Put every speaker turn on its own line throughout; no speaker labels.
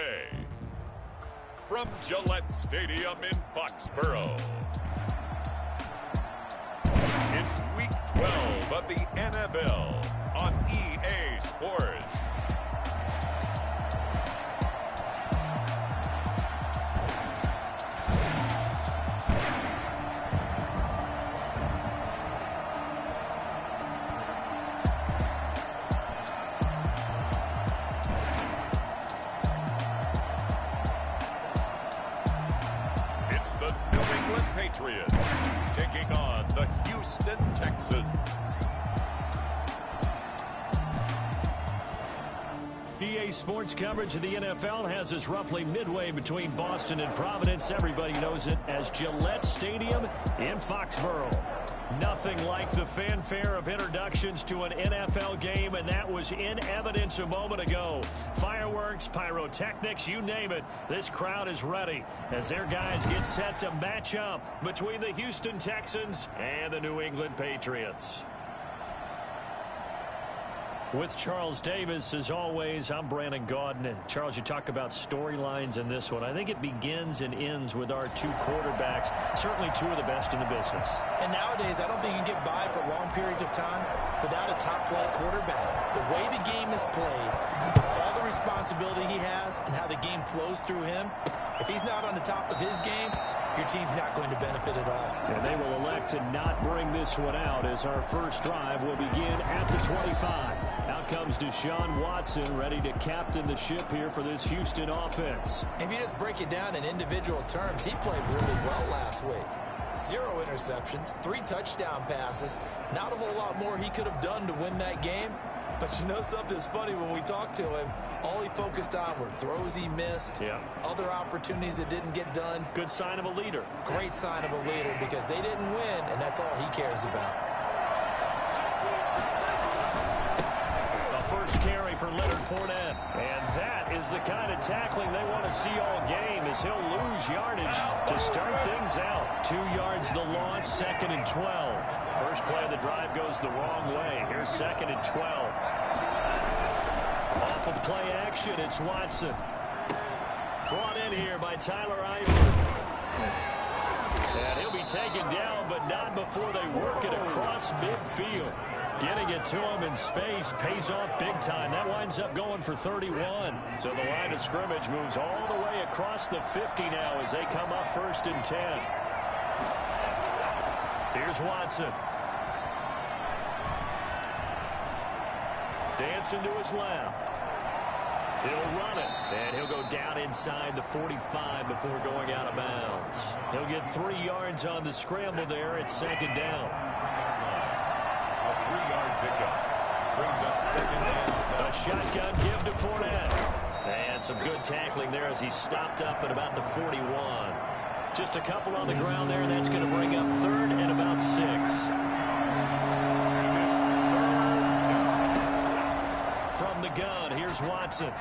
USA. From Gillette Stadium in Foxborough, it's Week 12 of the NFL on EA Sports. The New England Patriots taking on the Houston Texans.
EA Sports coverage of the NFL has us roughly midway between Boston and Providence. Everybody knows it as Gillette Stadium in Foxborough. Nothing like the fanfare of introductions to an NFL game, and that was in evidence a moment ago. Fireworks, pyrotechnics, you name it. This crowd is ready as their guys get set to match up between the Houston Texans and the New England Patriots. With Charles Davis, as always, I'm Brandon Gaudin. Charles, you talk about storylines in this one. I think it begins and ends with our two quarterbacks, certainly two of the best in the business.
And nowadays, I don't think you can get by for long periods of time without a top-flight quarterback. The way the game is played, with all the responsibility he has and how the game flows through him, if he's not on the top of his game, your team's not going to benefit at all.
And they will elect to not bring this one out as our first drive will begin at the 25. Out comes Deshaun Watson, ready to captain the ship here for this Houston offense.
If you just break it down in individual terms, he played really well last week. 0 interceptions, 3 touchdown passes. Not a whole lot more he could have done to win that game. But you know something's funny, when we talked to him, all he focused on were throws he missed, other opportunities that didn't get done.
Good sign of a leader.
Great sign of a leader, because they didn't win, and that's all he cares about.
The first carry for Leonard Fournette. And that is the kind of tackling they want to see all game, as he'll lose yardage to start things out. 2 yards the loss, 2nd and 12. First play of the drive goes the wrong way. Here's 2nd and 12. Off of play action, it's Watson. Brought in here by Tyler Eifert. And he'll be taken down, but not before they work it across midfield. Getting it to him in space pays off big time. That winds up going for 31. So the line of scrimmage moves all the way across the 50 now as they come up 1st and 10. Here's Watson. Dancing to his left. He'll run it, and he'll go down inside the 45 before going out of bounds. He'll get 3 yards on the scramble there. It's 2nd down.
A 3-yard pickup brings up 2nd and 7.
A shotgun give to Fournette. And some good tackling there as he stopped up at about the 41. Just a couple on the ground there. That's going to bring up 3rd and about 6. From the gun, here's Watson.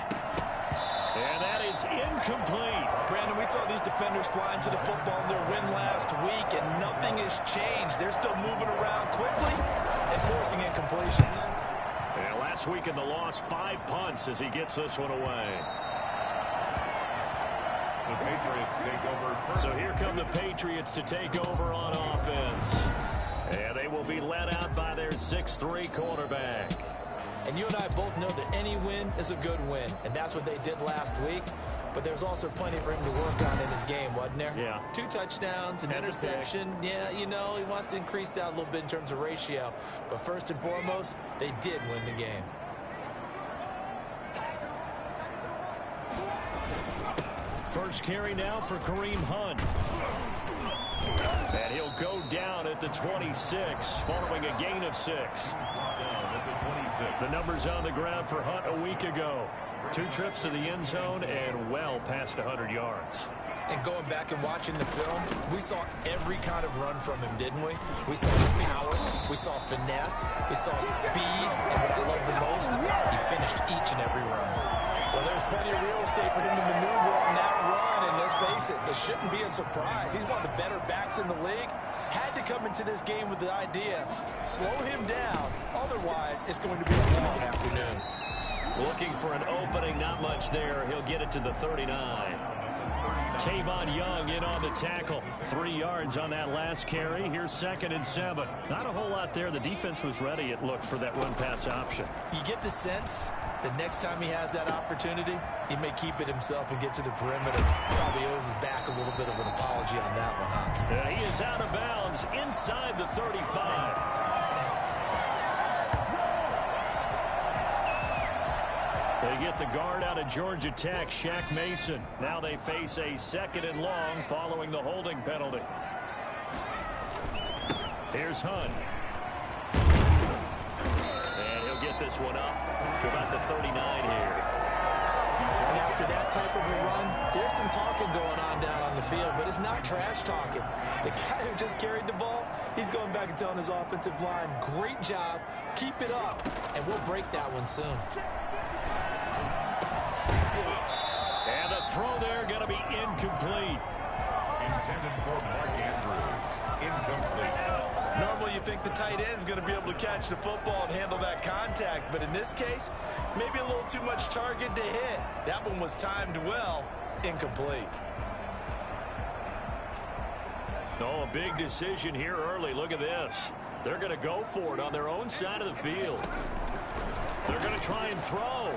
And that is incomplete.
Brandon, we saw these defenders fly into the football in their win last week, and nothing has changed. They're still moving around quickly and forcing incompletions.
And last week in the loss, 5 punts as he gets this one away.
The Patriots take over first.
So here come the Patriots to take over on offense. And they will be led out by their 6'3" quarterback.
And you and I both know that any win is a good win, and that's what they did last week. But there's also plenty for him to work on in his game, wasn't there?
Yeah.
2 touchdowns, an interception. Yeah, you know, he wants to increase that a little bit in terms of ratio. But first and foremost, they did win the game.
First carry now for Kareem Hunt. And he'll go down at the 26, following a gain of 6.
Down at the 26.
The numbers on the ground for Hunt a week ago. 2 trips to the end zone and well past 100 yards.
And going back and watching the film, we saw every kind of run from him, didn't we? We saw power, we saw finesse, we saw speed, and what I love the most, he finished each and every run. Well, there's plenty of real estate for him to maneuver on that run, and let's face it shouldn't be a surprise. He's one of the better backs in the league. Had to come into this game with the idea, slow him down, otherwise it's going to be a long afternoon.
Looking for an opening, not much there. He'll get it to the 39. Tavon Young in on the tackle. 3 yards on that last carry. Here's 2nd and 7. Not a whole lot there. The defense was ready, it looked, for that run-pass option.
You get the sense that next time he has that opportunity, he may keep it himself and get to the perimeter. Probably owes his back a little bit of an apology on that one, huh?
And he is out of bounds inside the 35. They get the guard out of Georgia Tech, Shaq Mason. Now they face a 2nd and long following the holding penalty. Here's Hunt. And he'll get this one up to about the 39 here.
And after that type of a run, there's some talking going on down on the field, but it's not trash talking. The guy who just carried the ball, he's going back and telling his offensive line, great job, keep it up, and we'll break that one soon.
And the throw there going to be incomplete.
Intended for Mark Andrews. Incomplete.
Normally you think the tight end's going to be able to catch the football and handle that contact, but in this case, maybe a little too much target to hit. That one was timed well. Incomplete.
Oh, a big decision here early. Look at this. They're going to go for it on their own side of the field. They're going to try and throw.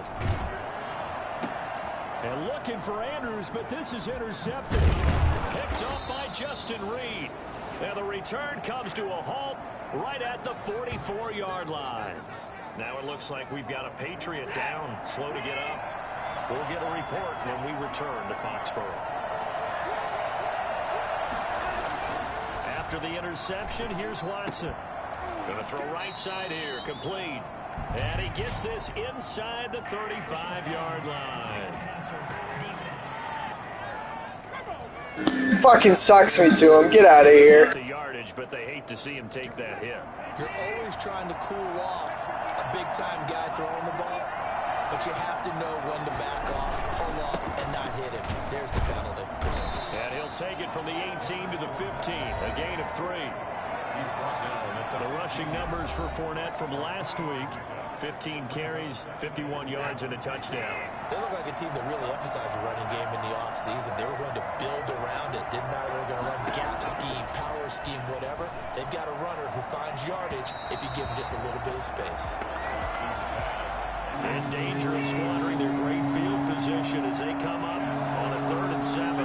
And looking for Andrews, but this is intercepted. Picked off by Justin Reed. And the return comes to a halt right at the 44-yard line. Now it looks like we've got a Patriot down, slow to get up. We'll get a report when we return to Foxborough. After the interception, here's Watson. Going to throw right side here, complete. And he gets this inside the 35-yard line.
Fucking sucks me to him. Get out of here.
The yardage, but they hate to see him take that hit.
You're always trying to cool off a big-time guy throwing the ball, but you have to know when to back off, pull up, and not hit him. There's the penalty.
And he'll take it from the 18 to the 15, a gain of 3. The rushing numbers for Fournette from last week, 15 carries, 51 yards, and a touchdown.
They look like a team that really emphasized the running game in the offseason. They were going to build around it. Didn't matter whether they were going to run gap scheme, power scheme, whatever. They've got a runner who finds yardage if you give him just a little bit of space.
In danger of squandering their great field position as they come up on a 3rd and 7.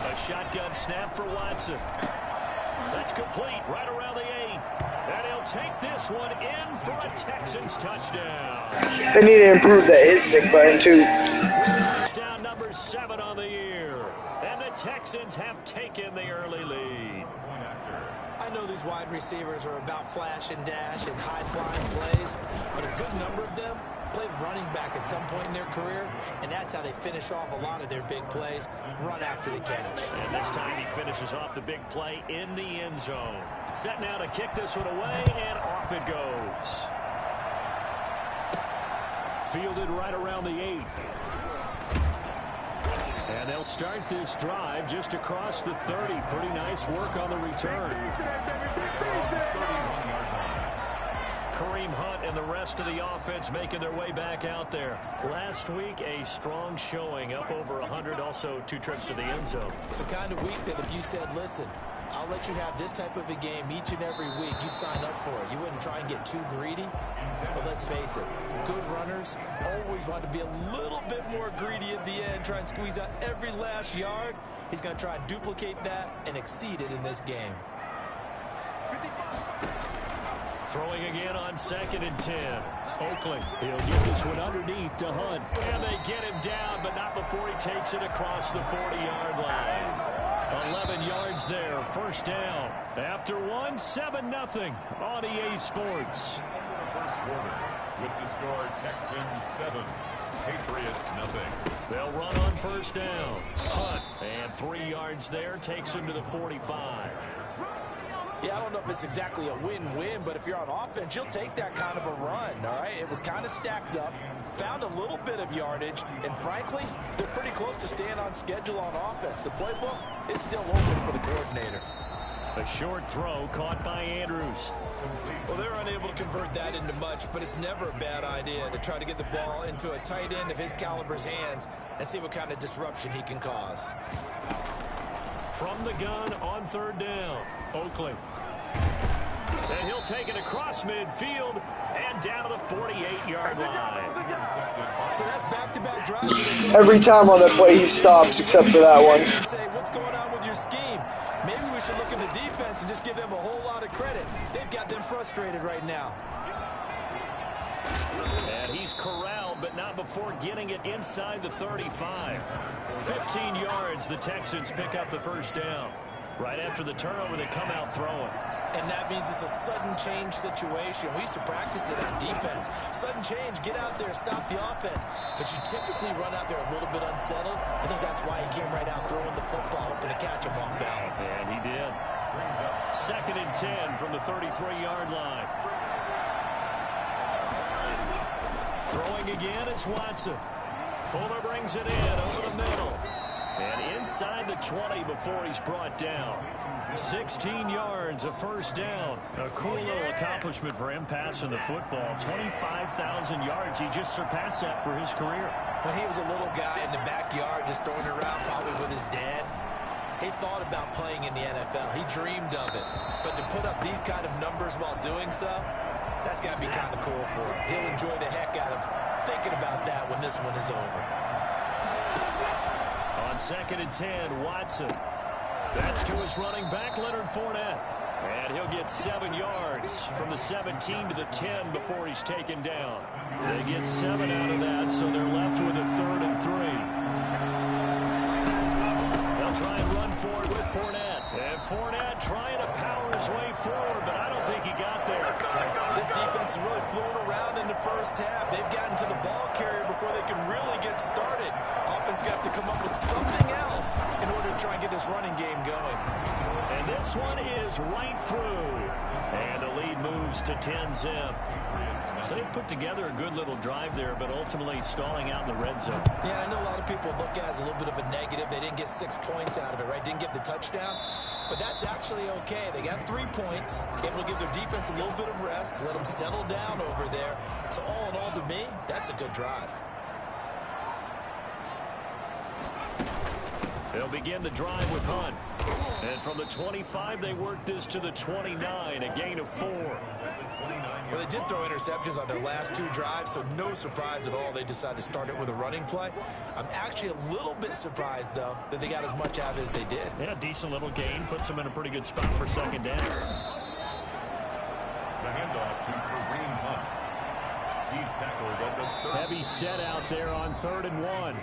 A shotgun snap for Watson. That's complete right around the 8. And he'll take this one in for a Texans touchdown.
They need to improve that hit stick button too.
Touchdown number 7 on the year. And the Texans have taken the early lead.
I know these wide receivers are about flash and dash and high-flying plays, but a good number of them played running back at some point in their career, and that's how they finish off a lot of their big plays, run after the catch.
And this time he finishes off the big play in the end zone. Set now to kick this one away, and off it goes. Fielded right around the 8. And they'll start this drive just across the 30. Pretty nice work on the return. Kareem Hunt and the rest of the offense making their way back out there. Last week, a strong showing, up over 100, also 2 trips to the end zone.
It's the kind of week that if you said, listen, I'll let you have this type of a game each and every week, you'd sign up for it. You wouldn't try and get too greedy. But let's face it, good runners always want to be a little bit more greedy at the end, try and squeeze out every last yard. He's going to try and duplicate that and exceed it in this game.
Throwing again on 2nd and 10. Oakley, he'll get this one underneath to Hunt. And they get him down, but not before he takes it across the 40-yard line. 11 yards there, 1st down. After 1, 7-0 on EA Sports.
First quarter with the score Texans 7, Patriots 0.
They'll run on 1st down. Hunt, and 3 yards there, takes him to the 45.
Yeah, I don't know if it's exactly a win-win, but if you're on offense, you'll take that kind of a run, all right? It was kind of stacked up, found a little bit of yardage, and frankly, they're pretty close to staying on schedule on offense. The playbook is still open for the coordinator.
A short throw caught by Andrews.
Well, they're unable to convert that into much, but it's never a bad idea to try to get the ball into a tight end of his caliber's hands and see what kind of disruption he can cause.
From the gun on third down, Oakley. And he'll take it across midfield and down to the 48-yard line.
So that's back-to-back drives.
Every time on that play, he stops except for that one.
Say, what's going on with your scheme? Maybe we should look at the defense and just give them a whole lot of credit. They've got them frustrated right now.
And he's corralled, but not before getting it inside the 35. 15 yards, the Texans pick up the first down. Right after the turnover, they come out throwing.
And that means it's a sudden change situation. We used to practice it on defense. Sudden change, get out there, stop the offense. But you typically run out there a little bit unsettled. I think that's why he came right out throwing the football, hoping to catch him off balance.
And he did. 2nd and 10 from the 33-yard line. Throwing again, it's Watson. Fuller brings it in over the middle. And inside the 20 before he's brought down. 16 yards, a first down. A cool little accomplishment for him passing the football. 25,000 yards. He just surpassed that for his career.
When he was a little guy in the backyard just throwing it around probably with his dad, he thought about playing in the NFL. He dreamed of it. But to put up these kind of numbers while doing so, that's got to be kind of cool for him. He'll enjoy the heck out of thinking about that when this one is over.
On 2nd and 10, Watson. That's to his running back, Leonard Fournette. And he'll get 7 yards from the 17 to the 10 before he's taken down. They get 7 out of that, so they're left with a 3rd and 3. They'll try and run for it with Fournette. And Fournette trying to power his way forward, but I don't think he got there.
This defense is really flown around in the first half. They've gotten to the ball carrier before they can really get started. Offense got to come up with something else in order to try and get this running game going.
And this one is right through. And the lead moves to 10-zip. So they put together a good little drive there, but ultimately stalling out in the red zone.
Yeah, I know a lot of people look at it as a little bit of a negative. They didn't get 6 points out of it, right? Didn't get the touchdown. But that's actually okay. They got 3 points. Able to give their defense a little bit of rest, let them settle down over there. So all in all, to me, that's a good drive.
They'll begin the drive with Hunt. And from the 25, they work this to the 29, a gain of 4.
Well, they did throw interceptions on their last 2 drives, so no surprise at all they decided to start it with a running play. I'm actually a little bit surprised, though, that they got as much out of it as they did.
Yeah, decent little gain. Puts them in a pretty good spot for 2nd down.
The handoff to Kareem Hunt. He's tackled at the 30.
Heavy set out there on 3rd and 1.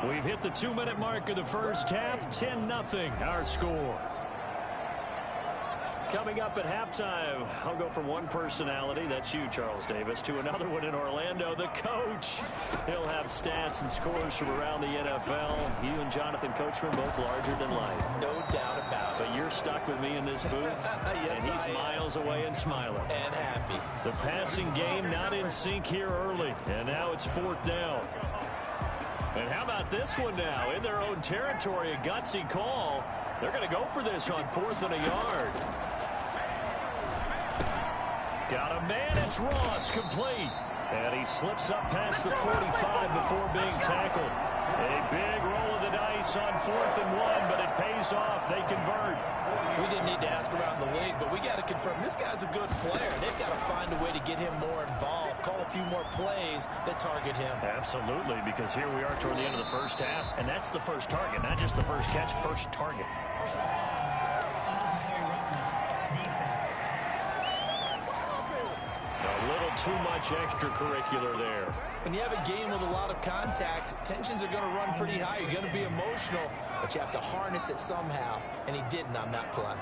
We've hit the 2-minute mark of the first half. 10-0 our score. Coming up at halftime, I'll go from one personality, that's you, Charles Davis, to another one in Orlando, the coach. He'll have stats and scores from around the NFL. You and Jonathan Coachman both larger than life.
No doubt about it.
But you're stuck with me in this booth,
Yes,
and he's miles away and smiling.
And happy.
The passing game not in sync here early, and now it's 4th down. And how about this one now? In their own territory, a gutsy call. They're going to go for this on 4th and a yard. Got a man, it's Ross, complete. And he slips up past the 45 before being tackled. A big roll of the dice on 4th and 1, but it pays off. They convert.
We didn't need to ask around the league, but we got to confirm this guy's a good player. They've got to find a way to get him more involved, call a few more plays that target him.
Absolutely, because here we are toward the end of the first half, and that's the first target, not just the first catch, first target.
Unnecessary roughness. Defense.
A little too much extracurricular there.
When you have a game with a lot of contact, tensions are going to run pretty high. You're going to be emotional, but you have to harness it somehow, and he didn't on that play.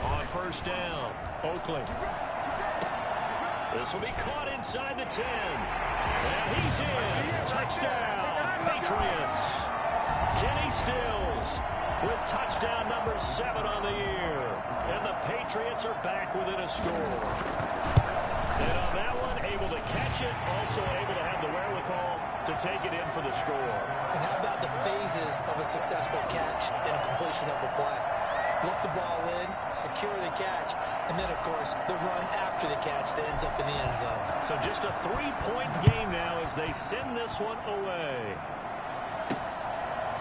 On 1st down, Oakland. This will be caught inside the 10. And he's in. Touchdown, Patriots. Kenny Stills with touchdown number 7 on the year. And the Patriots are back within a score. And on that one, able to catch it, also able to have the wherewithal to take it in for the score.
And how about the phases of a successful catch and a completion of a play? Look the ball in, secure the catch, and then, of course, the run after the catch that ends up in the end zone.
So just a 3-point game now as they send this one away.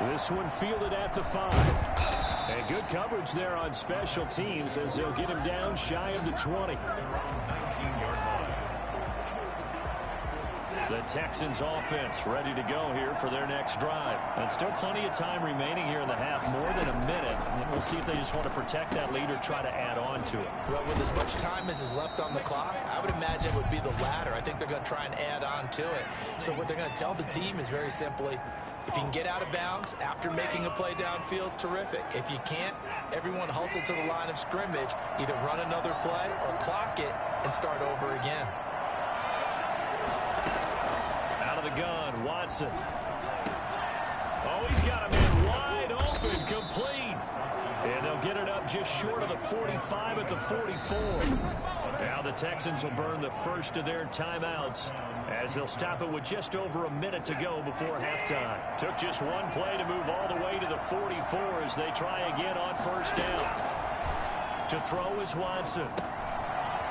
This one fielded at the 5. And good coverage there on special teams as they'll get him down shy of the 20. The Texans offense ready to go here for their next drive. And still plenty of time remaining here in the half, more than a minute. And we'll see if they just want to protect that lead or try to add on to it.
Well, with as much time as is left on the clock, I would imagine it would be the latter. I think they're going to try and add on to it. So what they're going to tell the team is very simply, if you can get out of bounds after making a play downfield, terrific. If you can't, everyone hustle to the line of scrimmage, either run another play or clock it and start over again.
Out of the gun, Watson. Oh, he's got him in wide open, complete. And they'll get it up just short of the 45 at the 44. Now the Texans will burn the first of their timeouts as they'll stop it with just over a minute to go before halftime. Took just one play to move all the way to the 44 as they try again on first down. To throw is Watson.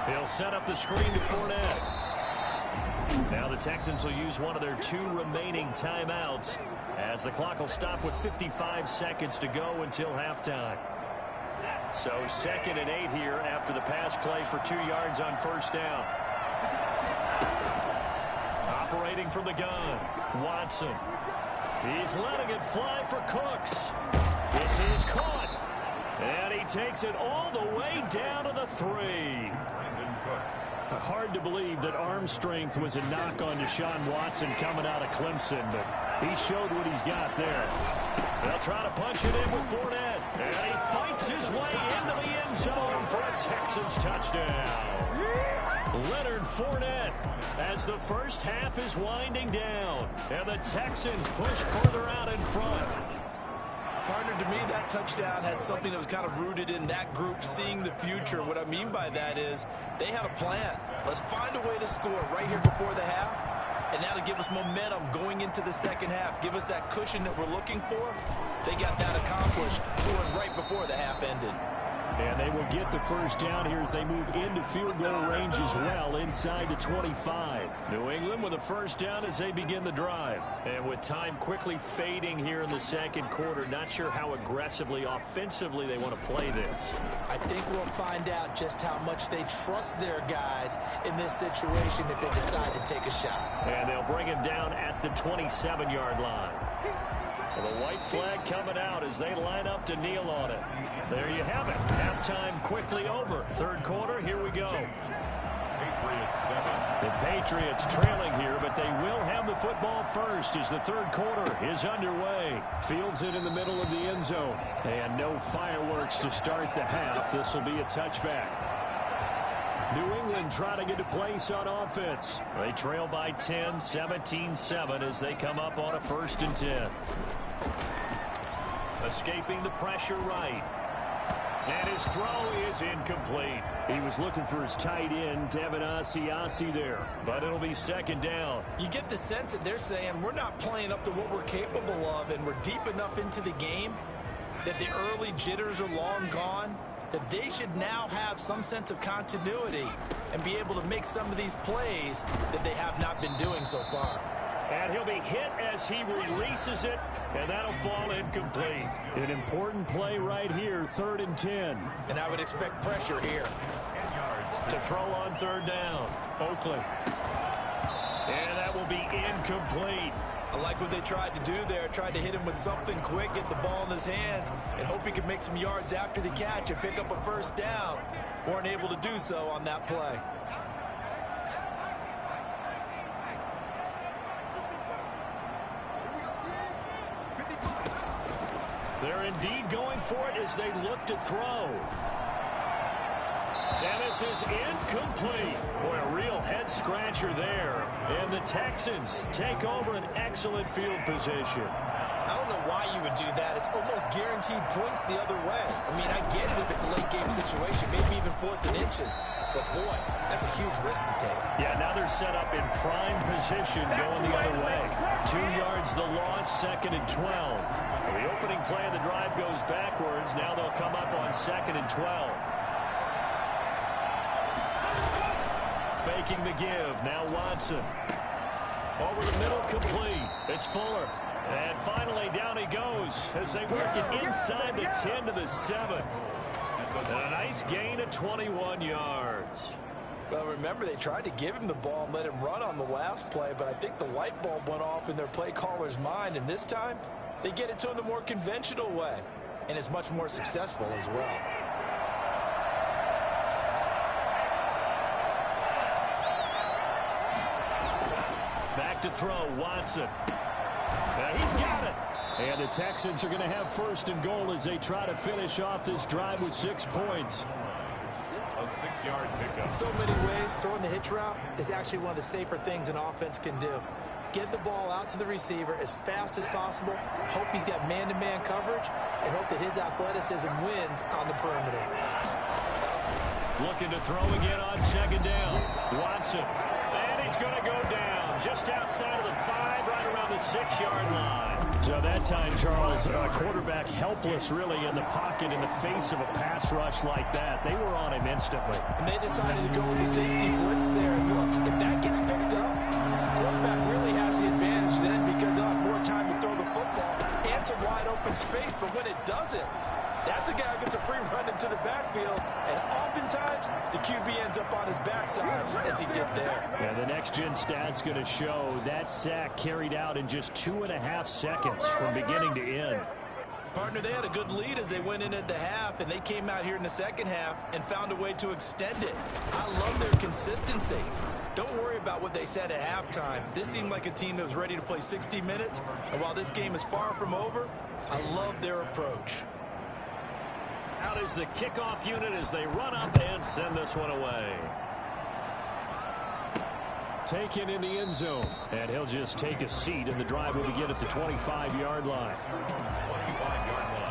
He'll set up the screen to Fournette. Now the Texans will use one of their 2 remaining timeouts as the clock will stop with 55 seconds to go until halftime. So 2nd and 8 here after the pass play for 2 yards on first down. Operating from the gun, Watson. He's letting it fly for Cooks. This is caught. And he takes it all the way down to the 3. Hard to believe that arm strength was a knock on Deshaun Watson coming out of Clemson, but he showed what he's got there. They'll try to punch it in with Fournette, and he fights his way into the end zone for a Texans touchdown. Leonard Fournette as the first half is winding down, and the Texans push further out in front.
Partner, to me, that touchdown had something that was kind of rooted in that group seeing the future. What I mean by that is they had a plan. Let's find a way to score right here before the half. And now to give us momentum going into the second half, give us that cushion that we're looking for. They got that accomplished, scoring right before the half ended.
And they will get the first down here as they move into field goal range as well, inside the 25. New England with a first down as they begin the drive. And with time quickly fading here in the second quarter, not sure how aggressively, offensively they want to play this.
I think we'll find out just how much they trust their guys in this situation if they decide to take a shot.
And they'll bring him down at the 27-yard line. Well, the white flag coming out as they line up to kneel on it. There you have it. Halftime quickly over. Third quarter, here we go. The Patriots trailing here, but they will have the football first as the third quarter is underway. Fields it in the middle of the end zone. And no fireworks to start the half. This will be a touchback. New England trying to get a place on offense. They trail by 10, 17-7 as they come up on a 1st and 10. Escaping the pressure right. And his throw is incomplete. He was looking for his tight end, Devin Asiasi there. But it'll be 2nd down.
You get the sense that they're saying we're not playing up to what we're capable of, and we're deep enough into the game that the early jitters are long gone, that they should now have some sense of continuity and be able to make some of these plays that they have not been doing so far.
And he'll be hit as he releases it, and that'll fall incomplete. An important play right here, 3rd and 10.
And I would expect pressure here.
To throw on 3rd down, Oakley. And that will be incomplete.
I like what they tried to do there, tried to hit him with something quick, get the ball in his hands, and hope he could make some yards after the catch and pick up a 1st down. Weren't able to do so on that play.
They're indeed going for it as they look to throw. And this is incomplete. Boy, a real head-scratcher there. And the Texans take over an excellent field position.
I don't know why you would do that. It's almost guaranteed points the other way. I mean, I get it if it's a late-game situation, maybe even 4th and inches. but boy, that's a huge risk to take.
Yeah, now they're set up in prime position going the other way. 2 yards the loss, 2nd and 12. The opening play of the drive goes backwards. Now they'll come up on 2nd and 12. Faking the give. Now Watson. Over the middle, complete. It's Fuller. And finally, down he goes as they work it inside the 10 to the 7. And a nice gain of 21 yards.
Well, remember, they tried to give him the ball and let him run on the last play, but I think the light bulb went off in their play caller's mind, and this time, they get it to him the more conventional way, and it's much more successful as well.
Back to throw, Watson. He's got it. And the Texans are going to have 1st and goal as they try to finish off this drive with 6 points.
A 6-yard pickup.
In so many ways, throwing the hitch route is actually one of the safer things an offense can do. Get the ball out to the receiver as fast as possible, hope he's got man-to-man coverage, and hope that his athleticism wins on the perimeter.
Looking to throw again on 2nd down. Watson. And he's going to go down just outside of the 5, right around the 6-yard line. So that time, Charles, quarterback helpless really in the pocket in the face of a pass rush like that. They were on him instantly.
And they decided to go with the safety blitz there. Look, if that gets picked up, quarterback really has the advantage then because they'll have more time to throw the football and some wide open space. But when it doesn't, that's a guy who gets a free run into the backfield, and oftentimes the QB ends up on his backside as he did there.
Yeah, the next-gen stat's going to show that sack carried out in just 2.5 seconds from beginning to end.
Partner, they had a good lead as they went in at the half, and they came out here in the second half and found a way to extend it. I love their consistency. Don't worry about what they said at halftime. This seemed like a team that was ready to play 60 minutes, and while this game is far from over, I love their approach.
Out is the kickoff unit as they run up and send this one away. Taken in the end zone. And he'll just take a seat, and the drive will begin at the 25-yard line.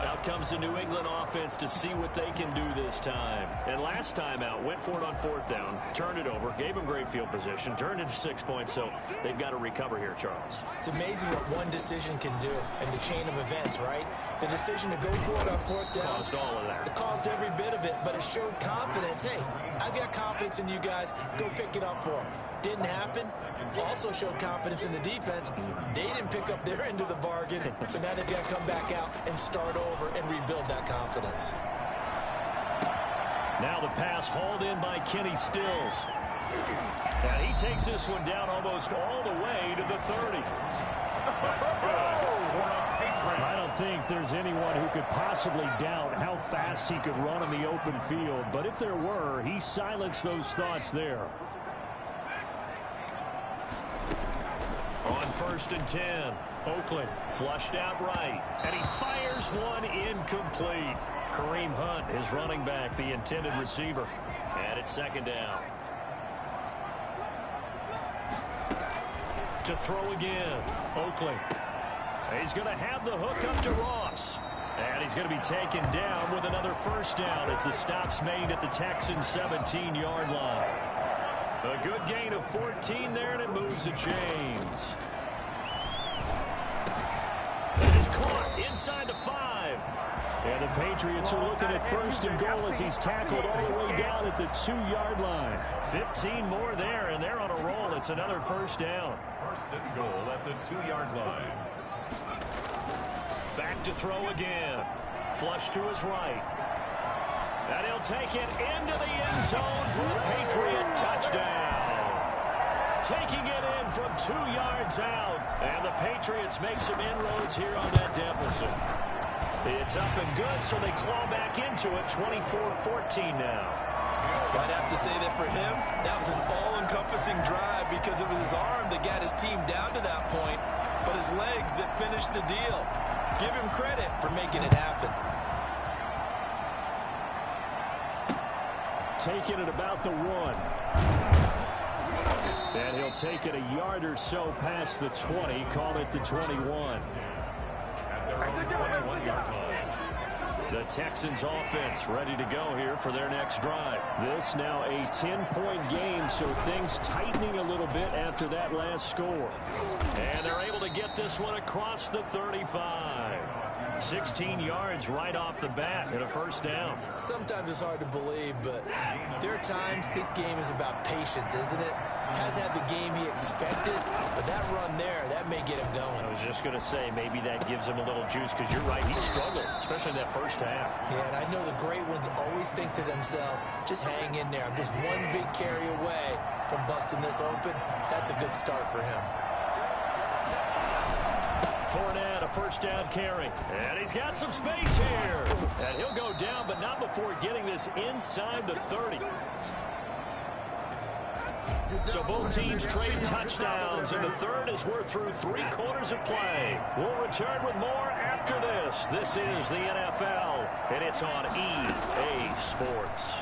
Out comes the New England offense to see what they can do this time. And last time out, went for it on 4th down, turned it over, gave them great field position, turned into 6 points, so they've got to recover here, Charles.
It's amazing what one decision can do in the chain of events, right? The decision to go for it on 4th down.
Caused all of that.
It caused every bit of it, but it showed confidence. Hey, I've got confidence in you guys. Go pick it up for them. Didn't happen. Also showed confidence in the defense. They didn't pick up their end of the bargain, so now they've got to come back out and start over and rebuild that confidence.
Now the pass hauled in by Kenny Stills. And he takes this one down almost all the way to the 30. I don't think there's anyone who could possibly doubt how fast he could run in the open field. But if there were, he silenced those thoughts there. On 1st and 10, Oakland flushed out right. And he fires one incomplete. Kareem Hunt, his running back, the intended receiver. And it's 2nd down. To throw again, Oakland. He's going to have the hook up to Ross. And he's going to be taken down with another 1st down as the stop's made at the Texans' 17-yard line. A good gain of 14 there, and it moves the chains. That is caught inside the 5. And the Patriots are looking at 1st and goal as he's tackled all the way down at the 2-yard line. 15 more there, and they're on a roll. It's another 1st down.
1st and goal at the 2-yard line.
Back to throw again. Flush to his right. And he'll take it into the end zone for a Patriot touchdown. Taking it in from 2 yards out. And the Patriots make some inroads here on that deficit. It's up and good, so they claw back into it, 24-14 now.
I'd have to say that for him, that was an all-encompassing drive because it was his arm that got his team down to that point, but his legs that finished the deal. Give him credit for making it happen.
Taking it about the 1. And he'll take it a yard or so past the 20, call it the 21.
At their own 21-yard line.
The Texans offense ready to go here for their next drive. This now a 10-point game, so things tightening a little bit after that last score. And they're able to get this one across the 35. 16 yards right off the bat and a first down.
Sometimes it's hard to believe, but there are times this game is about patience, isn't it? Has had the game he expected, but that run there, that may get him going.
I was just going to say, maybe that gives him a little juice, because you're right, he struggled, especially in that first half.
Yeah, and I know the great ones always think to themselves, just hang in there. I'm just one big carry away from busting this open. That's a good start for him.
Fournette, a first down carry. And he's got some space here. And he'll go down, but not before getting this inside the 30. So both teams trade touchdowns in the third as we're through 3 quarters of play. We'll return with more after this. This is the NFL, and it's on EA Sports.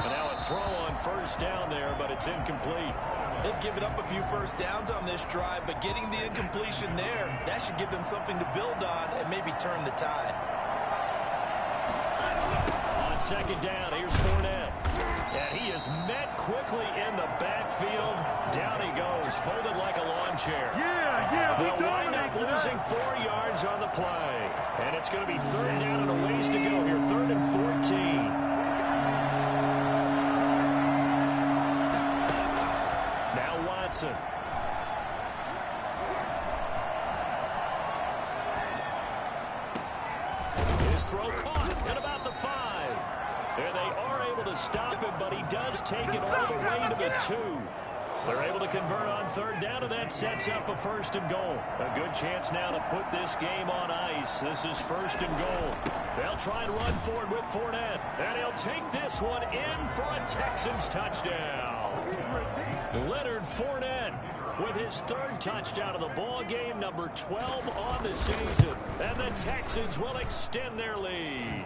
And now a throw on first down there, but it's incomplete.
They've given up a few first downs on this drive, but getting the incompletion there, that should give them something to build on and maybe turn the tide.
On second down, here's Fournette. And he is met quickly in the backfield. Down he goes, folded like a lawn chair. They'll wind up losing 4 yards on the play. And it's going to be third down and a ways to go here, 3rd and 14. His throw caught at about the 5. And they are able to stop him, but he does take it all the way to the 2. They're able to convert on third down, and that sets up a 1st and goal. A good chance now to put this game on ice. This is 1st and goal. They'll try and run forward with Fournette, and he'll take this one in for a Texans touchdown. Leonard Fournette with his 3rd touchdown of the ball game, number 12 on the season. And the Texans will extend their lead.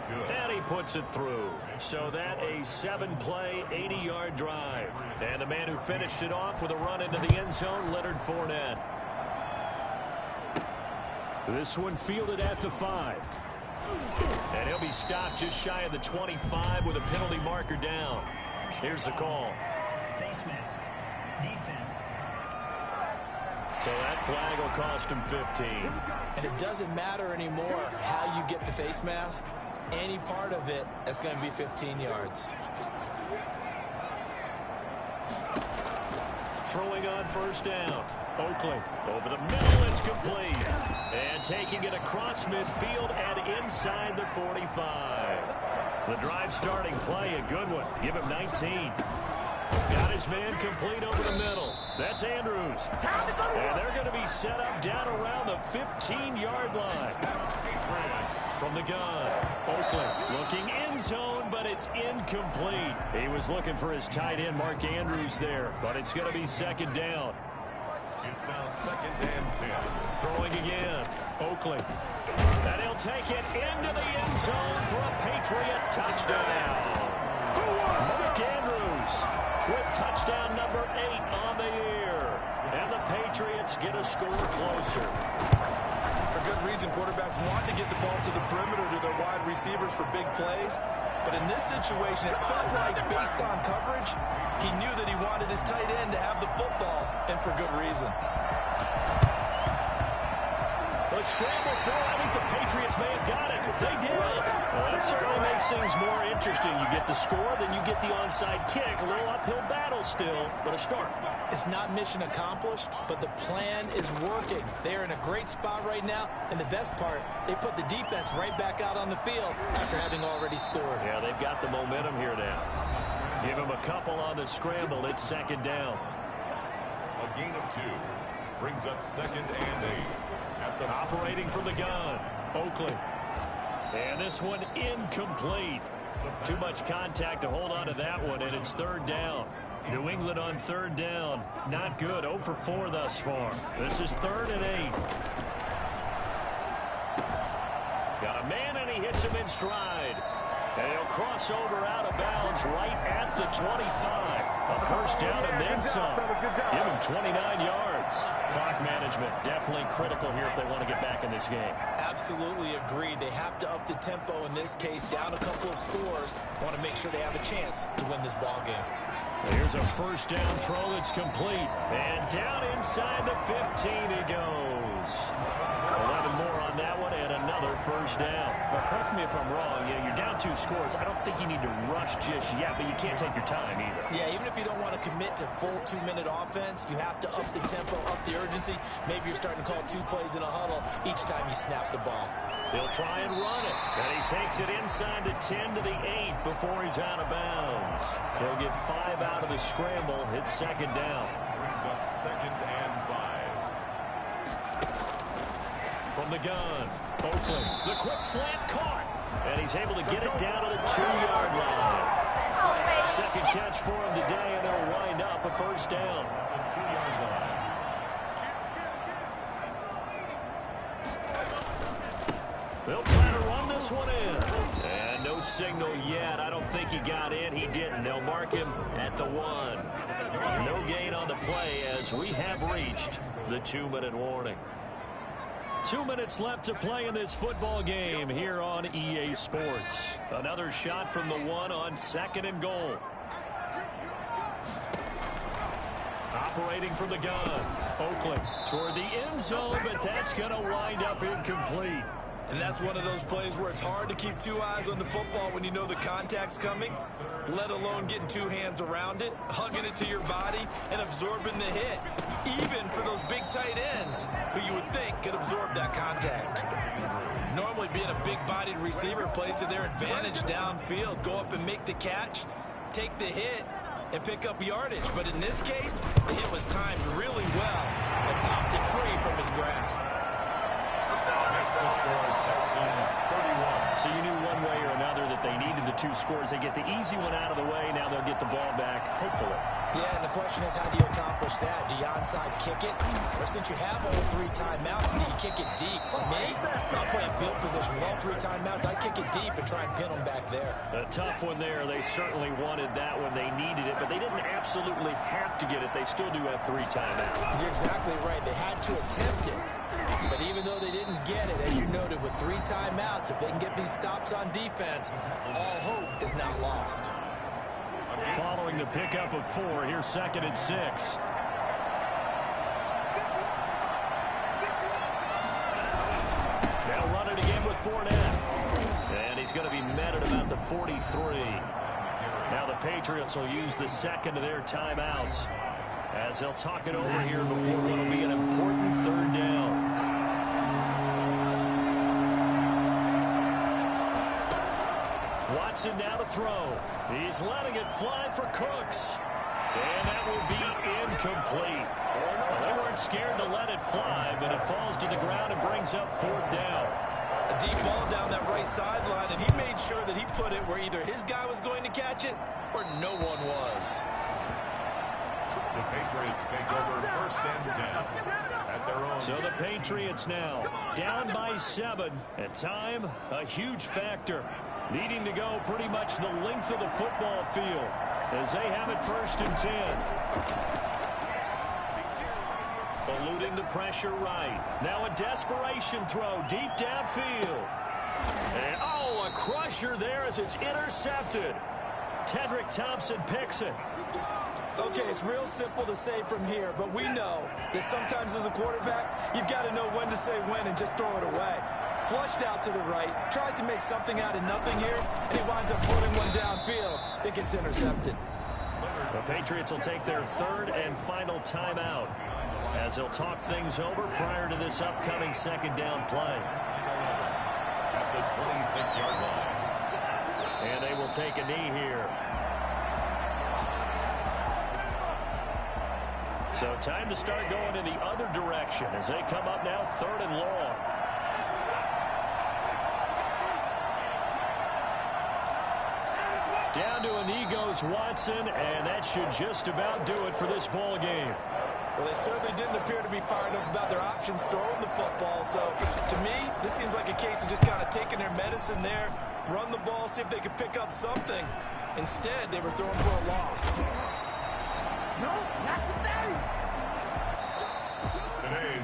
And he puts it through. So that a 7-play, 80-yard drive. And the man who finished it off with a run into the end zone, Leonard Fournette. This one fielded at the 5. And he'll be stopped just shy of the 25 with a penalty marker down. Here's the call.
Face mask. Defense.
So that flag will cost him 15.
And it doesn't matter anymore how you get the face mask. Any part of it, that's going to be 15 yards.
Throwing on first down. Oakley over the middle, it's complete. And taking it across midfield and inside the 45. The drive starting play, a good one. Give him 19. Got his man complete over the middle. That's Andrews. And they're going to be set up down around the 15-yard line. From the gun, Oakley looking end zone, but it's incomplete. He was looking for his tight end, Mark Andrews, there, but it's going to be 2nd down.
It's now 2nd and 10.
Throwing again, Oakley. And he'll take it into the end zone for a Patriot touchdown. Mark Andrews with touchdown number 8 on the year. And the Patriots get a score closer.
For good reason, quarterbacks want to get the ball to the perimeter to their wide receivers for big plays. But in this situation, it felt like, based on coverage, he knew that he wanted his tight end to have the football, and for good reason.
The scramble throw, I think the Patriots may have got it. They did. Well, that certainly makes things more interesting. You get the score, then you get the onside kick. A little uphill battle still, but a start.
It's not mission accomplished, but the plan is working. They're in a great spot right now, and the best part, they put the defense right back out on the field after having already scored.
Yeah, they've got the momentum here now. Give them a couple on the scramble. It's 2nd down.
A gain of 2 brings up 2nd and 8.
Operating from the gun, Oakley. And this one incomplete. Too much contact to hold on to that one, and it's 3rd down. New England on 3rd down. Not good. 0 for 4 thus far. This is 3rd and 8. Got a man, and he hits him in stride. And he'll cross over out of bounds stops right at the 25. A first down and then some. Give him 29 yards. Clock management definitely critical here if they want to get back in this game.
Absolutely agreed. They have to up the tempo in this case, down a couple of scores. Want to make sure they have a chance to win this ball game.
Here's a first down throw that's complete. And down inside the 15 he goes. 11 more on that one and another first down.
Now, correct me if I'm wrong. You're down 2 scores. I don't think you need to rush just yet, but you can't take your time either.
Yeah, even if you don't want to commit to full 2-minute offense, you have to up the tempo, up the urgency. Maybe you're starting to call 2 plays in a huddle each time you snap the ball.
He'll try and run it, and he takes it inside the 10 to the 8 before he's out of bounds. He'll get 5 out of the scramble. It's second down.
Brings up 2nd and 5.
From the gun, Oakland, the quick slant caught, and he's able to get it down to the 2-yard line. Second catch for him today, and it'll wind up a first down.
2-yard line.
They'll try to run this one in. And no signal yet. I don't think he got in. He didn't. They'll mark him at the 1. No gain on the play as we have reached the 2-minute warning. 2 minutes left to play in this football game here on EA Sports. Another shot from the 1 on 2nd and goal. Operating from the gun. Oakland toward the end zone, but that's going to wind up incomplete.
And that's one of those plays where it's hard to keep 2 eyes on the football when you know the contact's coming, let alone getting 2 hands around it, hugging it to your body, and absorbing the hit. Even for those big tight ends who you would think could absorb that contact. Normally being a big-bodied receiver plays to their advantage downfield. Go up and make the catch, take the hit, and pick up yardage. But in this case, the hit was timed really well and popped it free from his grasp.
Texans 31.
So you knew one way or another that they needed the 2 scores. They get the easy one out of the way. Now they'll get the ball back, hopefully.
Yeah, and the question is, how do you accomplish that? Do you onside kick it? Or since you have all 3 timeouts, do you kick it deep? To me, I'm not playing field position with all 3 timeouts. I kick it deep and try and pin them back there.
A tough one there. They certainly wanted that when they needed it, but they didn't absolutely have to get it. They still do have 3 timeouts.
You're exactly right. They had to attempt it. But even though they didn't get it, as you noted, with 3 timeouts, if they can get these stops on defense, all hope is not lost.
Following the pickup of 4, here's 2nd and 6. They'll run it again with Fournette. And he's going to be met at about the 43. Now the Patriots will use the 2nd of their timeouts as they'll talk it over here before what will be an important 3rd down. Watson now to throw. He's letting it fly for Cooks. And that will be incomplete. Well, they weren't scared to let it fly, but it falls to the ground and brings up 4th down.
A deep ball down that right sideline, and he made sure that he put it where either his guy was going to catch it or no one was.
The Patriots take over 1st and 10 at their own.
So the Patriots now down by 7. At time, a huge factor. Needing to go pretty much the length of the football field as they have it 1st and 10. Eluding the pressure right. Now a desperation throw deep downfield. And a crusher there as it's intercepted. Tedrick Thompson picks it.
Okay, it's real simple to say from here, but we know that sometimes as a quarterback, you've got to know when to say when and just throw it away. Flushed out to the right, tries to make something out of nothing here, and he winds up putting one downfield that gets intercepted.
The Patriots will take their 3rd and final timeout as they'll talk things over prior to this upcoming 2nd down play.
At the 26-yard line.
And they will take a knee here. So time to start going in the other direction as they come up now 3rd and long. Down to a knee goes Watson, and that should just about do it for this ball game.
Well, they certainly didn't appear to be fired up about their options throwing the football. So, to me, this seems like a case of just kind of taking their medicine there, run the ball, see if they can pick up something. Instead, they were throwing for a loss.
No, not today.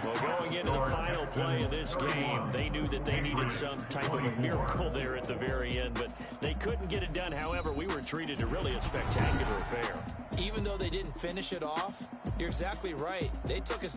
Well, going into the final play of this game, they knew that they needed some type of a miracle there at the very end, but they couldn't get it done. However, we were treated to really a spectacular affair.
Even though they didn't finish it off, you're exactly right. They took us down.